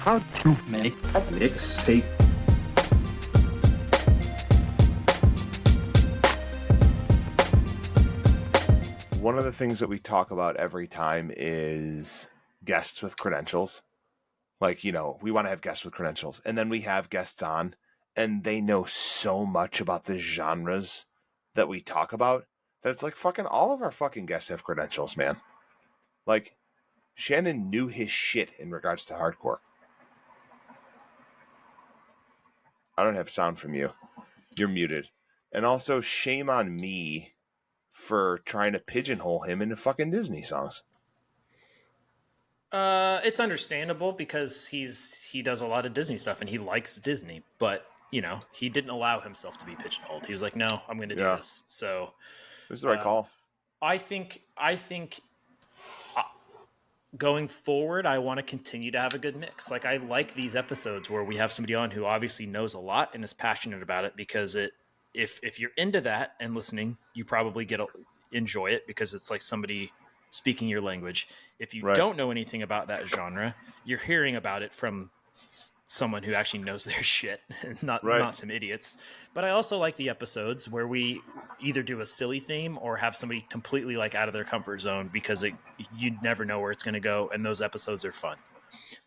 How to make a mixtape. One of the things that we talk about every time is guests with credentials. Like, you know, we want to have guests with credentials. And then we have guests on, and they know so much about the genres that we talk about that it's like fucking all of our fucking guests have credentials, man. Like, Shannon knew his shit in regards to hardcore. I don't have sound from you. You're muted. And also, shame on me for trying to pigeonhole him into fucking Disney songs. It's understandable because he does a lot of Disney stuff and he likes Disney, but you know, he didn't allow himself to be pigeonholed. He was like, "No, I'm going to do this." So, this is the right call. I think going forward, I want to continue to have a good mix. Like, I like these episodes where we have somebody on who obviously knows a lot and is passionate about it, because if you're into that and listening, you probably enjoy it because it's like somebody speaking your language. If you don't know anything about that genre, you're hearing about it from someone who actually knows their shit, not some idiots. But I also like the episodes where we either do a silly theme or have somebody completely like out of their comfort zone, because you never know where it's going to go, and those episodes are fun.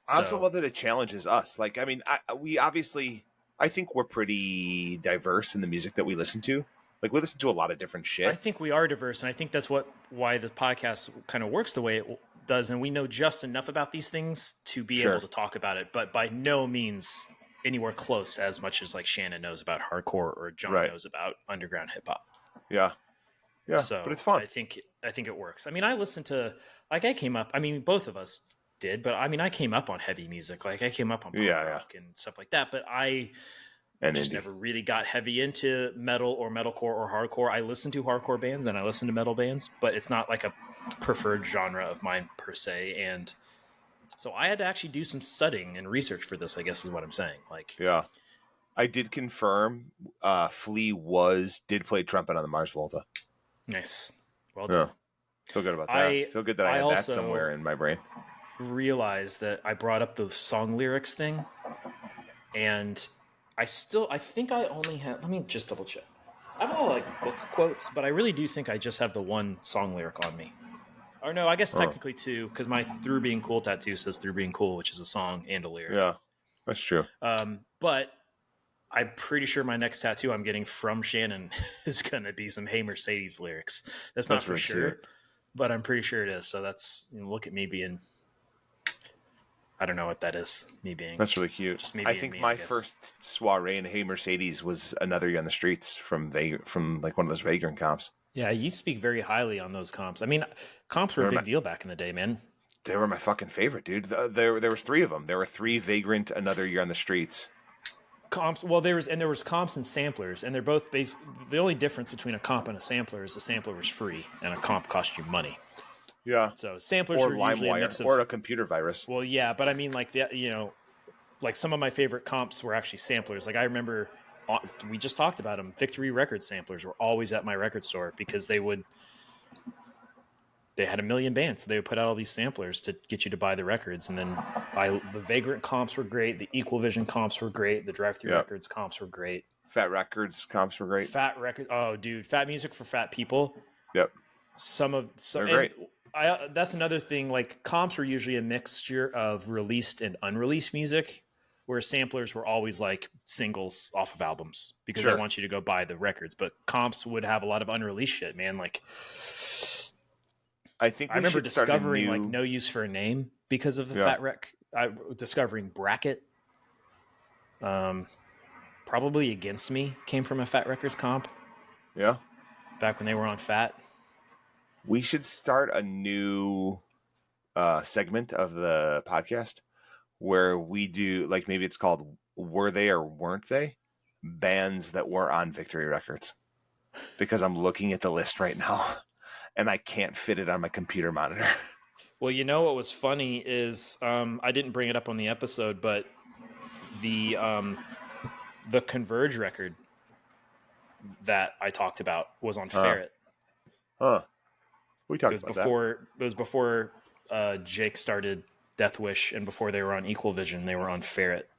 I also love that it challenges us. Like, I mean, I think we're pretty diverse in the music that we listen to. Like, we listen to a lot of different shit. I think we are diverse, and I think that's why the podcast kind of works the way it does, and we know just enough about these things to be able to talk about it, but by no means anywhere close to as much as like Shannon knows about hardcore or John knows about underground hip hop. Yeah. So but it's fun. I think it works. I mean, I listened to, like, I came up, I mean, both of us did, but I mean, I came up on heavy music. Like, I came up on punk rock and stuff like that, but I just never really got heavy into metal or metalcore or hardcore. I listen to hardcore bands and I listen to metal bands, but it's not like a preferred genre of mine per se. And so I had to actually do some studying and research for this, I guess is what I'm saying. Like, yeah, I did confirm Flea did play trumpet on the Mars Volta. Nice. Well done. Yeah. Feel good about that. Feel good that I had that somewhere in my brain. Realized that I brought up the song lyrics thing, and I think I only have, let me just double check. I have all like book quotes, but I really do think I just have the one song lyric on me. Or no, I guess technically two, because my Through Being Cool tattoo says Through Being Cool, which is a song and a lyric. Yeah, that's true. But I'm pretty sure my next tattoo I'm getting from Shannon is going to be some Hey Mercedes lyrics. That's not for really sure, but I'm pretty sure it is. So that's, look at me being, I don't know what that is. Me being. That's really cute. Just me I think my first soiree in Hey Mercedes was Another Year on the Streets from like one of those Vagrant comps. Yeah, you speak very highly on those comps. I mean, comps were a big deal back in the day, man. They were my fucking favorite, dude. There was three of them. There were three Vagrant, Another Year on the Streets. Comps. Well, there was comps and samplers, and they're both based. The only difference between a comp and a sampler is the sampler was free, and a comp cost you money. Yeah. So samplers were usually a mix of, or a computer virus. Well, yeah, but I mean, like like some of my favorite comps were actually samplers. Like I remember, we just talked about them. Victory Records samplers were always at my record store because they had a million bands, so they would put out all these samplers to get you to buy the records. And then the Vagrant comps were great. The Equal Vision comps were great. The Drive-Thru Records comps were great. Fat Records comps were great. Fat Records. Oh, dude, Fat Music for Fat People. Yep. They're great. That's another thing. Like, comps were usually a mixture of released and unreleased music, where samplers were always like singles off of albums because they want you to go buy the records. But comps would have a lot of unreleased shit, man. Like, I remember discovering like No Use for a Name because of the Fat Rec. Discovering Bracket, Probably Against Me came from a Fat Records comp. Yeah. Back when they were on Fat. We should start a new segment of the podcast where we do, like, maybe it's called Were They or Weren't They? Bands that were on Victory Records. Because I'm looking at the list right now and I can't fit it on my computer monitor. Well, you know what was funny is I didn't bring it up on the episode, but the Converge record that I talked about was on Ferret. We talked about that. It was before Jake started Death Wish, and before they were on Equal Vision, they were on Ferret.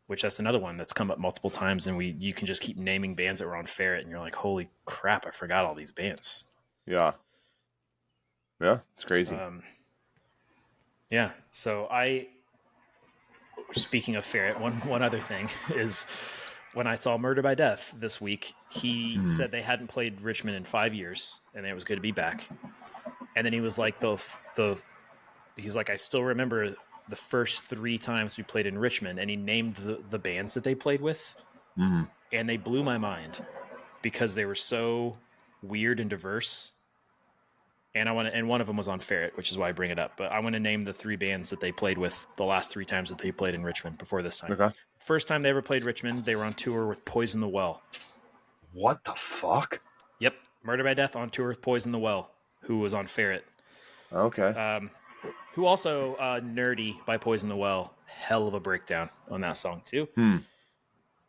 Which that's another one that's come up multiple times, and you can just keep naming bands that were on Ferret, and you're like, holy crap, I forgot all these bands. Yeah. Yeah, it's crazy. Yeah. So speaking of Ferret, one other thing is when I saw Murder by Death this week, he said they hadn't played Richmond in 5 years, and it was good to be back. And then he was like, he's like, I still remember the first 3 times we played in Richmond, and he named the bands that they played with, and they blew my mind because they were so weird and diverse. And one of them was on Ferret, which is why I bring it up. But I want to name the 3 bands that they played with the last 3 times that they played in Richmond before this time. Okay. First time they ever played Richmond, they were on tour with Poison the Well. What the fuck? Yep, Murder by Death on tour with Poison the Well, who was on Ferret. Okay. Who also Nerdy by Poison the Well. Hell of a breakdown on that song too.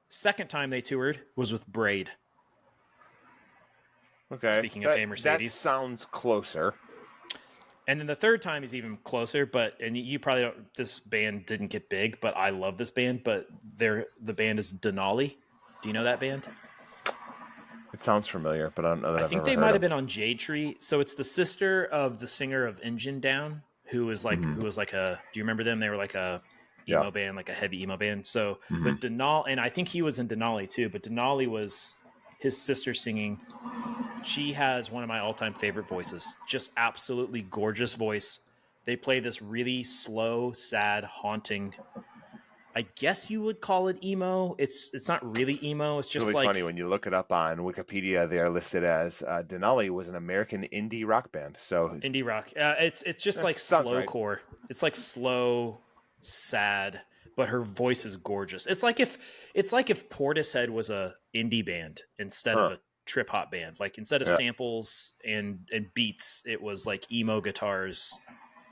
Second time they toured was with Braid. Okay. Speaking of Hey Mercedes. That sounds closer. And then the third time is even closer, and you probably don't, this band didn't get big, but I love this band, but the band is Denali. Do you know that band? It sounds familiar, but I don't know that I I've think ever they heard might of. have been on Jade Tree. So it's the sister of the singer of Engine Down, who was like a, do you remember them? They were like a emo band, like a heavy emo band. So, but Denali, and I think he was in Denali too, but Denali was his sister singing. She has one of my all-time favorite voices. Just absolutely gorgeous voice. They play this really slow, sad, haunting. I guess you would call it emo. It's not really emo. It's just really like funny when you look it up on Wikipedia. They are listed as Denali was an American indie rock band. So indie rock. It's just like slowcore. Right. It's like slow, sad, but her voice is gorgeous. It's like if Portishead was a indie band instead of a trip hop band. Like instead of samples and beats, it was like emo guitars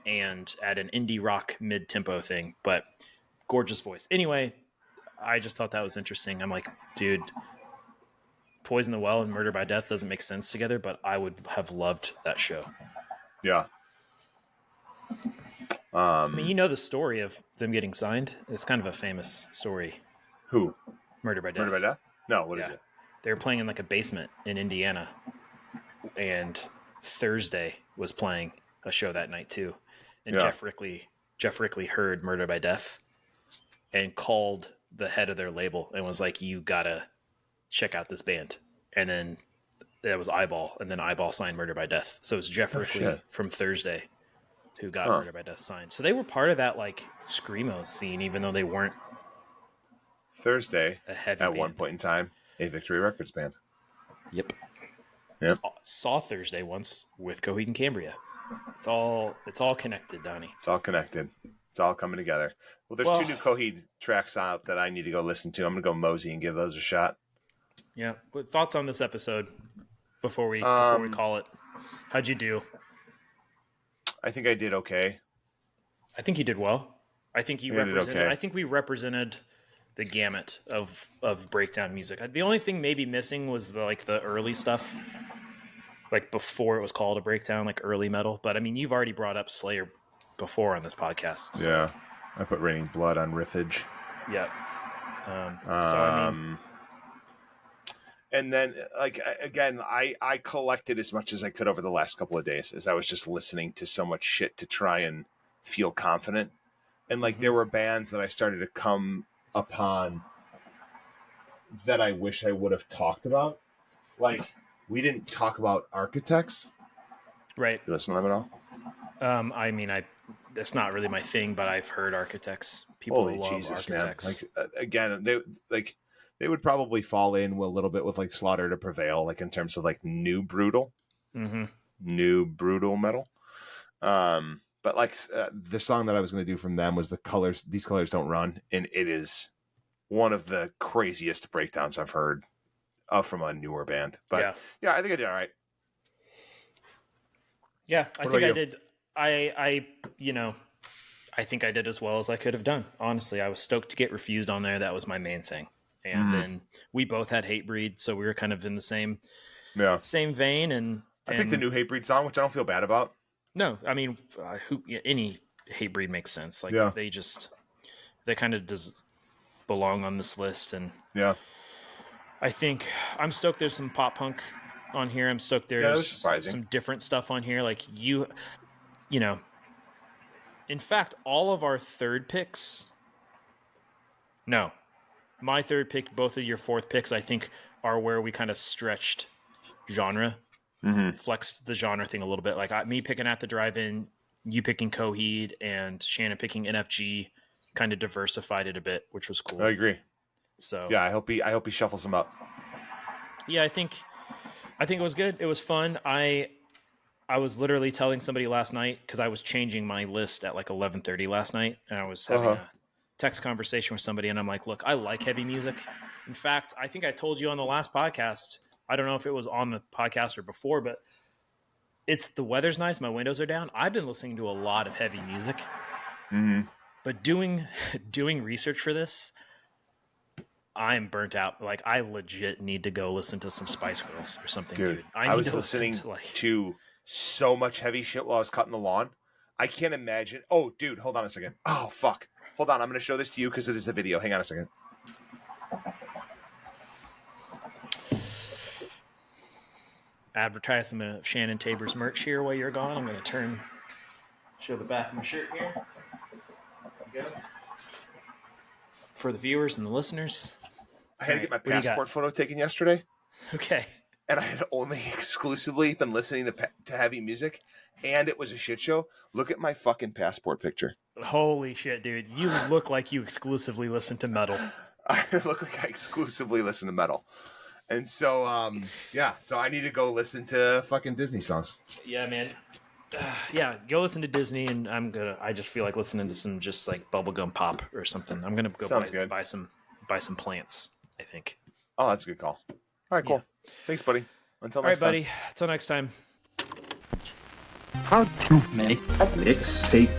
and at an indie rock mid tempo thing. But gorgeous voice. Anyway, I just thought that was interesting. I'm like, dude, Poison the Well and Murder by Death doesn't make sense together, but I would have loved that show. Yeah. I mean, you know the story of them getting signed. It's kind of a famous story. Who? Murder by Death. Murder by Death? No, what is it? They were playing in like a basement in Indiana, and Thursday was playing a show that night too. And Jeff Rickley heard Murder by Death and called the head of their label and was like, you gotta check out this band. And then that was Eyeball, and then Eyeball signed Murder by Death. So it's Jeff Rickley from Thursday who got Murder by Death signed. So they were part of that like screamo scene, even though they weren't Thursday a heavy at band. one point in time, a Victory Records band. Yep. Saw Thursday once with Coheed and Cambria. It's all connected, Donnie. It's all connected. It's all coming together. Well, there's 2 new Coheed tracks out that I need to go listen to. I'm gonna go mosey and give those a shot. Yeah. What thoughts on this episode before we call it? How'd you do? I think I did okay. I think you did well. I think you represented. Okay. I think we represented the gamut of breakdown music. The only thing maybe missing was the early stuff, like before it was called a breakdown, like early metal. But I mean, you've already brought up Slayer before on this podcast. So. Yeah, I put Raining Blood on riffage. Yeah. So I mean. And then, like, again, I collected as much as I could over the last couple of days as I was just listening to so much shit to try and feel confident. And, like, there were bands that I started to come upon that I wish I would have talked about. Like, we didn't talk about Architects. Right. You listen to them at all? I mean, that's not really my thing, but I've heard Architects. People love Jesus, Architects. Man. Like, again, they would probably fall in a little bit with like Slaughter to Prevail, like in terms of like new brutal metal. But like the song that I was going to do from them was These Colors Don't Run. And it is one of the craziest breakdowns I've heard from a newer band. But yeah, I think I did all right. Yeah, I think I did. I think I did as well as I could have done. Honestly, I was stoked to get Refused on there. That was my main thing. And then we both had Hatebreed, so we were kind of in the same vein. And I picked the new Hatebreed song, which I don't feel bad about. No, I mean, any hate breed makes sense. Like they kind of belong on this list, and I think I'm stoked. There's some pop punk on here. I'm stoked. There's some different stuff on here. Like you know. In fact, all of our third picks. No, my third pick, both of your fourth picks, I think, are where we kind of stretched genre, flexed the genre thing a little bit. Like me picking At the Drive-In, you picking Coheed, and Shannon picking NFG, kind of diversified it a bit, which was cool. I agree. So yeah, I hope he shuffles them up. Yeah, I think it was good. It was fun. I was literally telling somebody last night because I was changing my list at like 11:30 last night, and I was having a text conversation with somebody, and I'm like, look, I like heavy music. In fact, I think I told you on the last podcast, I don't know if it was on the podcast or before, but the weather's nice, my windows are down. I've been listening to a lot of heavy music. But doing research for this, I'm burnt out. Like, I legit need to go listen to some Spice Girls or something, dude. I was listening to so much heavy shit while I was cutting the lawn. I can't imagine. Oh, dude, hold on a second. Oh, fuck. Hold on. I'm going to show this to you because it is a video. Hang on a second. Advertise some of Shannon Tabor's merch here while you're gone. I'm going to show the back of my shirt here. There you go. For the viewers and the listeners. I had to get my passport photo taken yesterday. Okay. And I had only exclusively been listening to heavy music, and it was a shit show. Look at my fucking passport picture. Holy shit, dude. You look like you exclusively listen to metal. I look like I exclusively listen to metal. And so, so I need to go listen to fucking Disney songs. Yeah, man. Go listen to Disney, and I just feel like listening to some just like bubblegum pop or something. I'm gonna go buy some plants, I think. Oh, that's a good call. All right, cool. Yeah. Thanks, buddy. Until next time. All right, buddy. Until next time. How to make a mixtape.